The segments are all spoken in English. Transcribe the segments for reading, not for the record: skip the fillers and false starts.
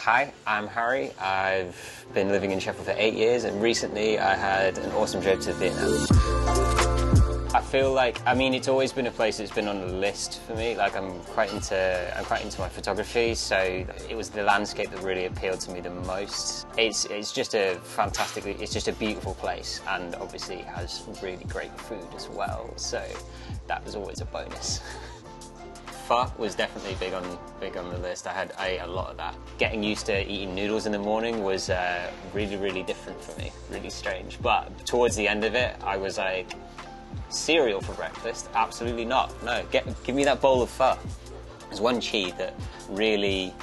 Hi, I'm Harry. I've been living in Sheffield for 8 years, and recently I had an awesome trip to Vietnam. I feel like, it's always been a place that's been on the list for me. Like, I'm quite into my photography, so it was the landscape that really appealed to me the most. It's just it's just a beautiful place, and obviously it has really great food as well, so that was always a bonus. Pho was definitely big on the list. I ate a lot of that. Getting used to eating noodles in the morning was really different for me, really strange. But towards the end of it, I was like, cereal for breakfast? Absolutely not. No, give me that bowl of pho. There's one chi that really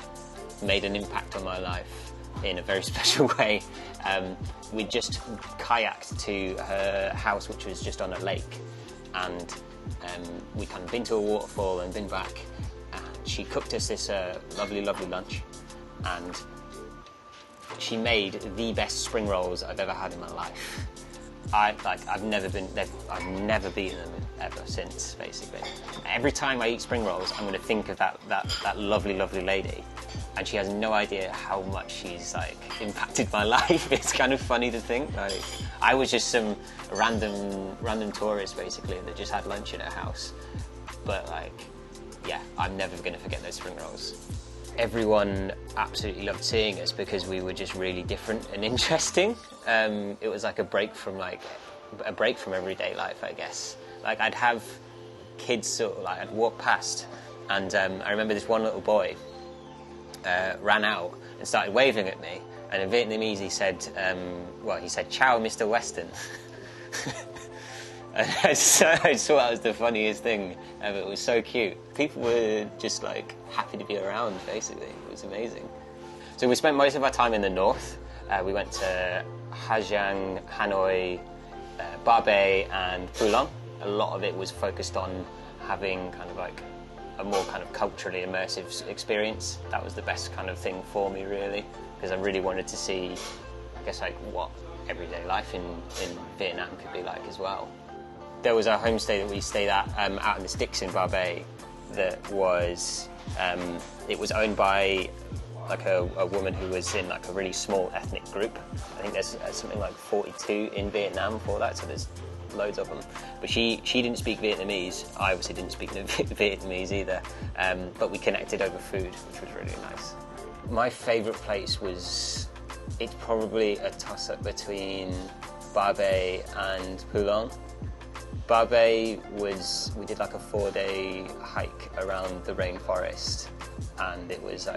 made an impact on my life in a very special way. We just kayaked to her house, which was just on a lake, and we kind of been to a waterfall and been back, and she cooked us this lovely lunch, and she made the best spring rolls I've ever had in my life. I've never beaten them ever since, basically. Every time I eat spring rolls, I'm going to think of that lovely lady, and she has no idea how much she's impacted my life. It's kind of funny to think. I was just some random tourist, basically, that just had lunch at her house. But yeah, I'm never going to forget those spring rolls. Everyone absolutely loved seeing us because we were just really different and interesting. It was like a break from everyday life, I guess. I'd have kids I'd walk past, and I remember this one little boy ran out and started waving at me, and in Vietnamese he said, "Ciao, Mr. Western." And I just thought that was the funniest thing ever. It was so cute. People were just happy to be around, basically. It was amazing. So we spent most of our time in the north. We went to Hà Giang, Hanoi, Ba Be and Phu Long. A lot of it was focused on having a more culturally immersive experience. That was the best kind of thing for me, really, because I really wanted to see, I guess, what everyday life in Vietnam could be like as well. There was a homestay that we stayed at out in the sticks in Ba Be that was, it was owned by a woman who was in a really small ethnic group. I think there's something like 42 in Vietnam for that, so there's loads of them. But she didn't speak Vietnamese. I obviously didn't speak Vietnamese either, but we connected over food, which was really nice. My favourite place it's probably a toss-up between Ba Be and Phu Long. Ba Be we did a 4-day hike around the rainforest, and it was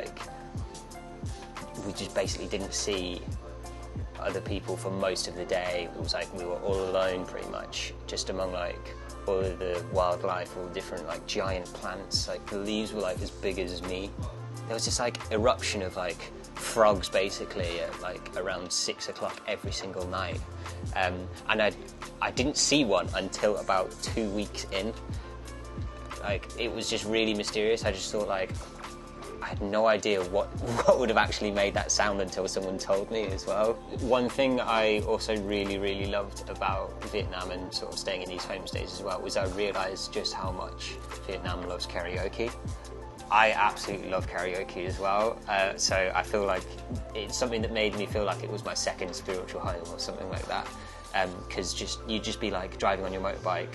we just basically didn't see other people for most of the day. It was we were all alone pretty much, just among all of the wildlife, all the different giant plants. The leaves were as big as me. There was this eruption of frogs basically at around 6 o'clock every single night, and I didn't see one until about 2 weeks in. It was just really mysterious. I just thought I had no idea what would have actually made that sound until someone told me as well. One thing I also really loved about Vietnam and staying in these homestays as well was I realised just how much Vietnam loves karaoke. I absolutely love karaoke as well, so I feel it's something that made me feel like it was my second spiritual home or something like that, because you'd just be driving on your motorbike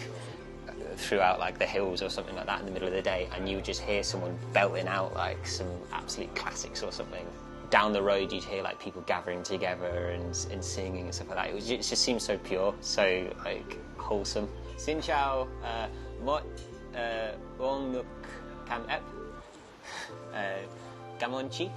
throughout the hills or something like that in the middle of the day, and you would just hear someone belting out some absolute classics or something. Down the road you'd hear people gathering together and singing and stuff like that. It just seemed so pure, so wholesome. Xin chào, mọi người cam ép. Cảm ơn chị.